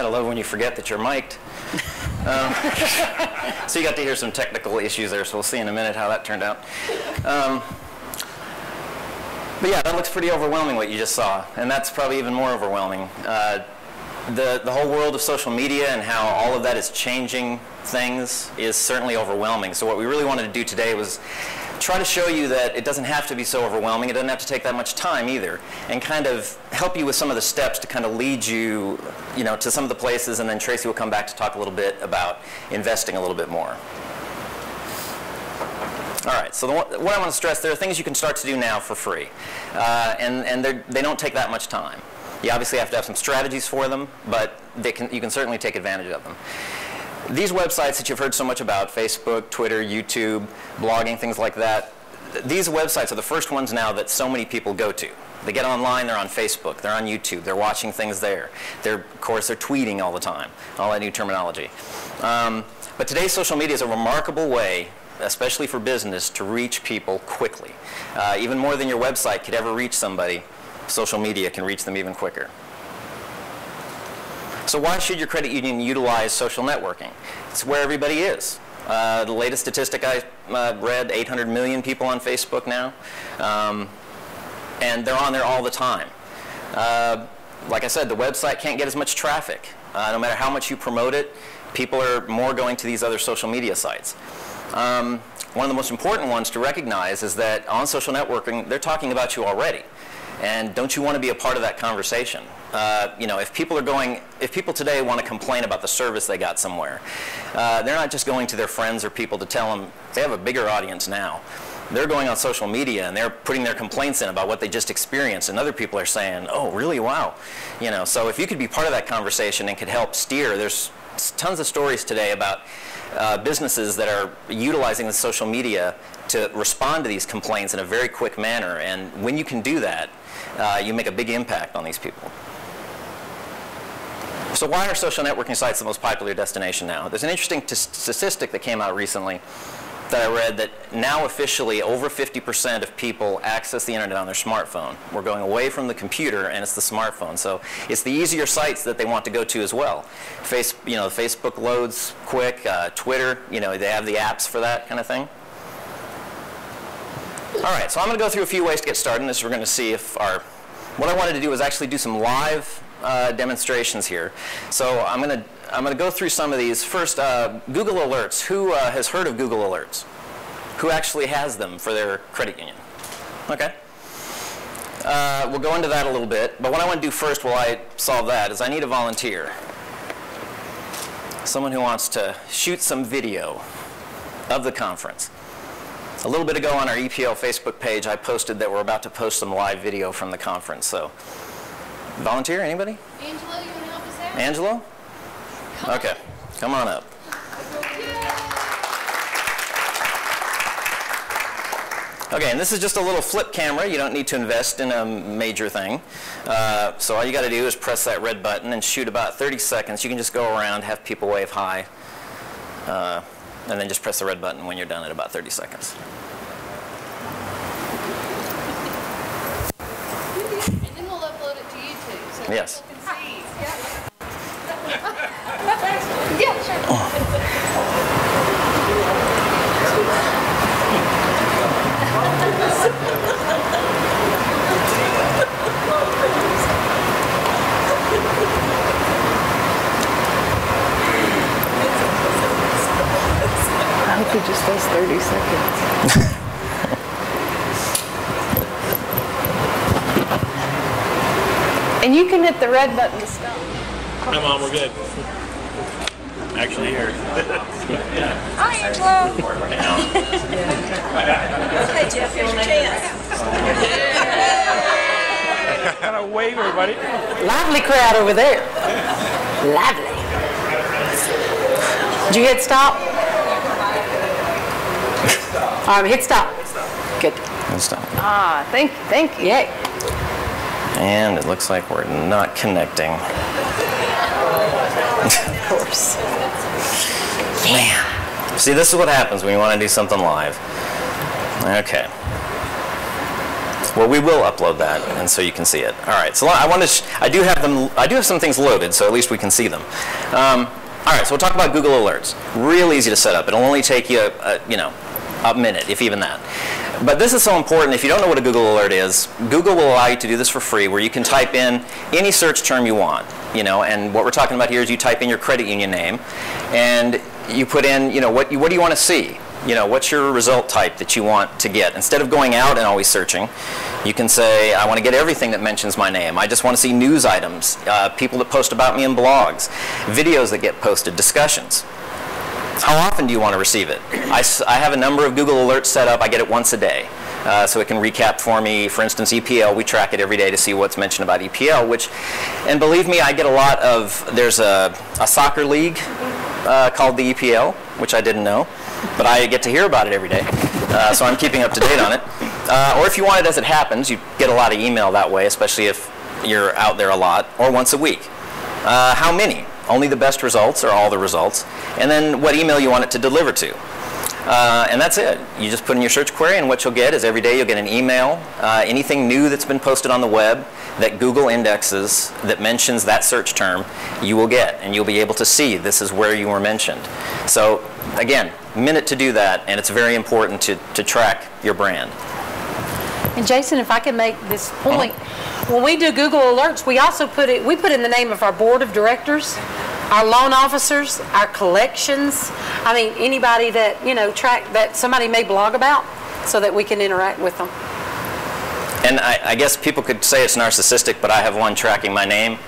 Gotta love when you forget that you're mic'd. So you got to hear some technical issues there, so we'll see in a minute how that turned out. But yeah, that looks pretty overwhelming what you just saw, and that's probably even more overwhelming. The whole world of social media and how all of that is changing things is certainly overwhelming. So what we really wanted to do today was try to show you that it doesn't have to be so overwhelming. It doesn't have to take that much time either, and kind of help you with some of the steps to kind of lead you, to some of the places, and then Tracy will come back to talk a little bit about investing a little bit more. All right, so what I want to stress, there are things you can start to do now for free, and they don't take that much time. You obviously have to have some strategies for them, but you can certainly take advantage of them. These websites that you've heard so much about, Facebook, Twitter, YouTube, blogging, things like that, these websites are the first ones now that so many people go to. They get online, they're on Facebook, they're on YouTube, they're watching things there. Of course, they're tweeting all the time, all that new terminology. But today's social media is a remarkable way, especially for business, to reach people quickly. Even more than your website could ever reach somebody, social media can reach them even quicker. So why should your credit union utilize social networking? It's where everybody is. The latest statistic I read, 800 million people on Facebook now, and they're on there all the time. Like I said, the website can't get as much traffic. No matter how much you promote it, people are more going to these other social media sites. One of the most important ones to recognize is that on social networking, they're talking about you already. And don't you want to be a part of that conversation? If people today want to complain about the service they got somewhere, they're not just going to their friends or people to tell them. They have a bigger audience now. They're going on social media and they're putting their complaints in about what they just experienced, and other people are saying, "Oh, really? Wow." So if you could be part of that conversation and could help steer, there's tons of stories today about businesses that are utilizing the social media to respond to these complaints in a very quick manner. And when you can do that, you make a big impact on these people. So why are social networking sites the most popular destination now? There's an interesting statistic that came out recently that I read that now officially over 50% of people access the internet on their smartphone. We're going away from the computer and it's the smartphone. So it's the easier sites that they want to go to as well. Facebook loads quick, Twitter, they have the apps for that kind of thing. All right, so I'm going to go through a few ways to get started. This we're going to see if what I wanted to do was actually do some live demonstrations here. So I'm going to go through some of these. First, Google Alerts. Who has heard of Google Alerts? Who actually has them for their credit union? Okay. We'll go into that a little bit. But what I want to do first while I solve that is I need a volunteer. Someone who wants to shoot some video of the conference. A little bit ago on our EPL Facebook page, I posted that we're about to post some live video from the conference. So, volunteer, anybody? Angelo, you want to help us out? Angelo? Okay, come on up. Okay, and this is just a little flip camera. You don't need to invest in a major thing. So all you got to do is press that red button and shoot about 30 seconds. You can just go around, have people wave hi. And then just press the red button when you're done at about 30 seconds. And then we'll upload it to YouTube so Yes. people can see. Yeah, sure. I hope it just does 30 seconds. And you can hit the red button to stop. Hi, Mom, we're good. Actually, here. Hi, Angelo. Okay, Jeff, here's your chance. Gotta wave, everybody. Lively crowd over there. Lively. Did you hit stop? All right, hit stop. Good. And stop. Ah, thank you. Yay. And it looks like we're not connecting. Of course. Man. See, this is what happens when you want to do something live. Okay. where we will upload that, and so you can see it. All right, so I do have some things loaded, so at least we can see them. All right, so we'll talk about Google Alerts. Real easy to set up. It'll only take you, a minute, if even that. But this is so important. If you don't know what a Google Alert is, Google will allow you to do this for free, where you can type in any search term you want. And what we're talking about here is you type in your credit union name, and you put in, what do you want to see? What's your result type that you want to get? Instead of going out and always searching, you can say, I want to get everything that mentions my name. I just want to see news items, people that post about me in blogs, videos that get posted, discussions. How often do you want to receive it? I have a number of Google Alerts set up. I get it once a day. So it can recap for me. For instance, EPL, we track it every day to see what's mentioned about EPL, and believe me, I get a lot of, there's a soccer league called the EPL, which I didn't know, but I get to hear about it every day. So I'm keeping up to date on it. Or if you want it as it happens, you get a lot of email that way, especially if you're out there a lot, or once a week. How many? Only the best results or all the results. And then what email you want it to deliver to. And that's it. You just put in your search query, and what you'll get is every day you'll get an email, anything new that's been posted on the web that Google indexes that mentions that search term, you will get, and you'll be able to see this is where you were mentioned. So again, minute to do that, and it's very important to track your brand. And Jason, if I can make this point, when we do Google Alerts, we also put in the name of our board of directors, our loan officers, our collections. I mean, anybody that, that somebody may blog about, so that we can interact with them. And I guess people could say it's narcissistic, but I have one tracking my name.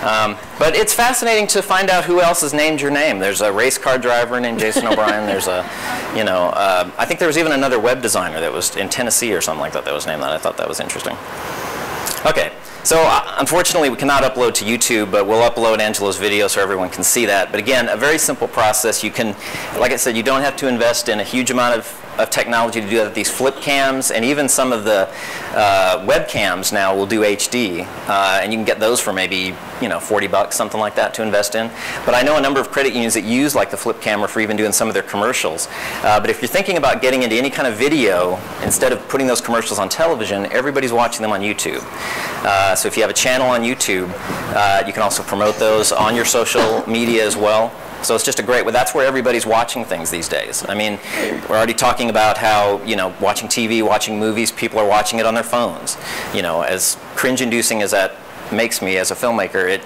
But it's fascinating to find out who else has named your name. There's a race car driver named Jason O'Brien. There's I think there was even another web designer that was in Tennessee or something like that was named that. I thought that was interesting. Okay, so unfortunately we cannot upload to YouTube, but we'll upload Angelo's video so everyone can see that. But again, a very simple process. You can, like I said, you don't have to invest in a huge amount of technology to do that. These flip cams and even some of the webcams now will do HD, and you can get those for maybe $40, something like that, to invest in. But I know a number of credit unions that use like the flip camera for even doing some of their commercials. But if you're thinking about getting into any kind of video, instead of putting those commercials on television, everybody's watching them on YouTube. So if you have a channel on YouTube, you can also promote those on your social media as well. So it's just a great way. That's where everybody's watching things these days. I mean, we're already talking about how, watching TV, watching movies, people are watching it on their phones. As cringe-inducing as that makes me as a filmmaker,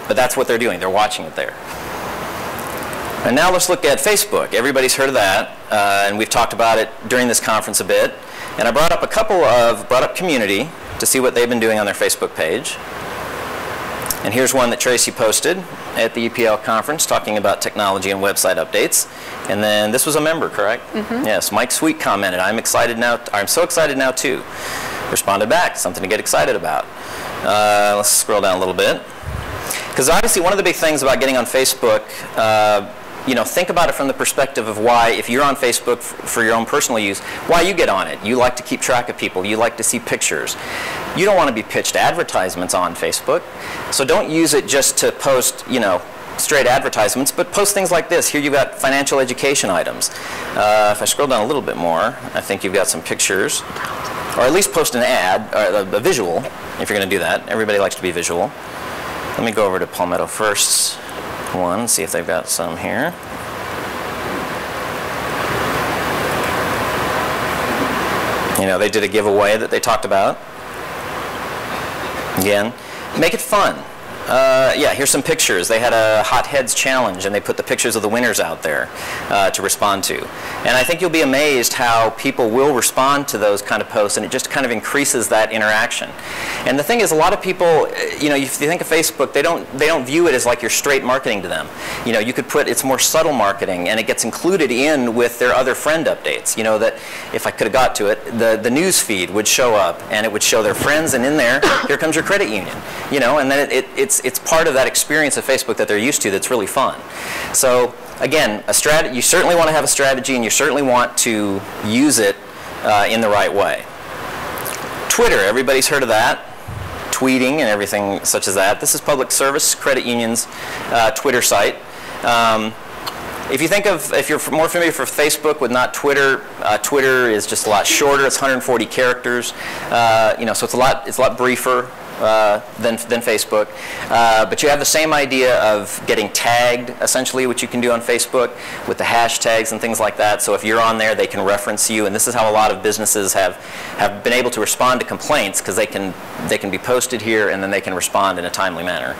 but that's what they're doing. They're watching it there. And now let's look at Facebook. Everybody's heard of that, and we've talked about it during this conference a bit. And I brought up Community to see what they've been doing on their Facebook page. And here's one that Tracy posted at the EPL conference talking about technology and website updates. And then this was a member, correct? Mm-hmm. Yes, Mike Sweet commented, I'm so excited now too. Responded back, something to get excited about. Let's scroll down a little bit. Because obviously one of the big things about getting on Facebook, think about it from the perspective of why, if you're on Facebook for your own personal use, why you get on it. You like to keep track of people. You like to see pictures. You don't want to be pitched advertisements on Facebook. So don't use it just to post, straight advertisements, but post things like this. Here you've got financial education items. If I scroll down a little bit more, I think you've got some pictures. Or at least post an ad, or a visual, if you're going to do that. Everybody likes to be visual. Let me go over to Palmetto First one, see if they've got some here. They did a giveaway that they talked about. Again, make it fun. Yeah, here's some pictures. They had a Hot Heads challenge, and they put the pictures of the winners out there to respond to. And I think you'll be amazed how people will respond to those kind of posts, and it just kind of increases that interaction. And the thing is, a lot of people, if you think of Facebook, they don't view it as like you're straight marketing to them. You could put it's more subtle marketing, and it gets included in with their other friend updates. That if I could have got to it, the news feed would show up, and it would show their friends, and in there, here comes your credit union. And then it's part of that experience of Facebook that they're used to that's really fun. So again, you certainly want to have a strategy, and you certainly want to use it in the right way. Twitter, everybody's heard of that. Tweeting and everything such as that. This is Public Service Credit Union's Twitter site. if you think of, if you're more familiar with Facebook with not Twitter, Twitter is just a lot shorter. It's 140 characters. You know, so it's a lot briefer than Facebook. But you have the same idea of getting tagged, essentially, which you can do on Facebook with the hashtags and things like that. So if you're on there, they can reference you. And this is how a lot of businesses have been able to respond to complaints, because they can be posted here and then they can respond in a timely manner.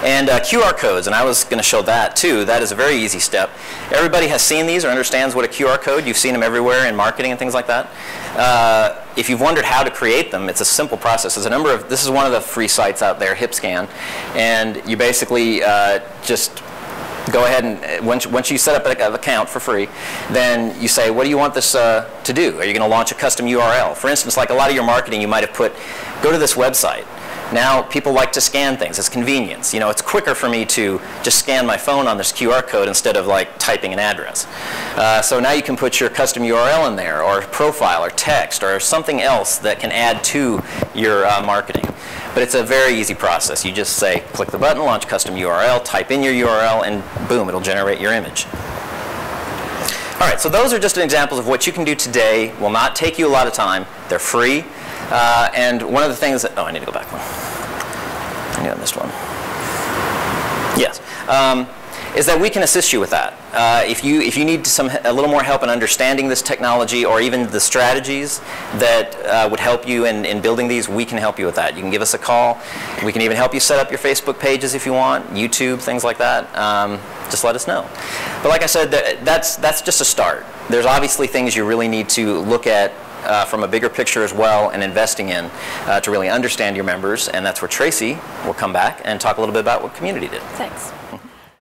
And QR codes, and I was going to show that too. That is a very easy step. Everybody has seen these or understands what a QR code. You've seen them everywhere in marketing and things like that. If you've wondered how to create them, it's a simple process. There's a number of, this is one of the free sites out there, HipScan, and you basically just go ahead and once you set up an account for free, then you say, what do you want this to do? Are you going to launch a custom URL? For instance, like a lot of your marketing, you might have put, go to this website. Now people like to scan things. It's convenience. You know, it's quicker for me to just scan my phone on this QR code instead of like typing an address. So now you can put your custom URL in there, or profile, or text, or something else that can add to your marketing. But it's a very easy process. You just say, click the button, launch custom URL, type in your URL, and boom, it'll generate your image. All right, so those are just examples of what you can do today. Will not take you a lot of time. They're free. And one of the things that, oh, I need to go back one. I knew I missed one. Yes. Is that we can assist you with that. If you need a little more help in understanding this technology, or even the strategies that would help you in building these, we can help you with that. You can give us a call. We can even help you set up your Facebook pages if you want, YouTube, things like that. Just let us know. But like I said, that's just a start. There's obviously things you really need to look at from a bigger picture as well, and investing in to really understand your members, and that's where Tracy will come back and talk a little bit about what Community did. Thanks.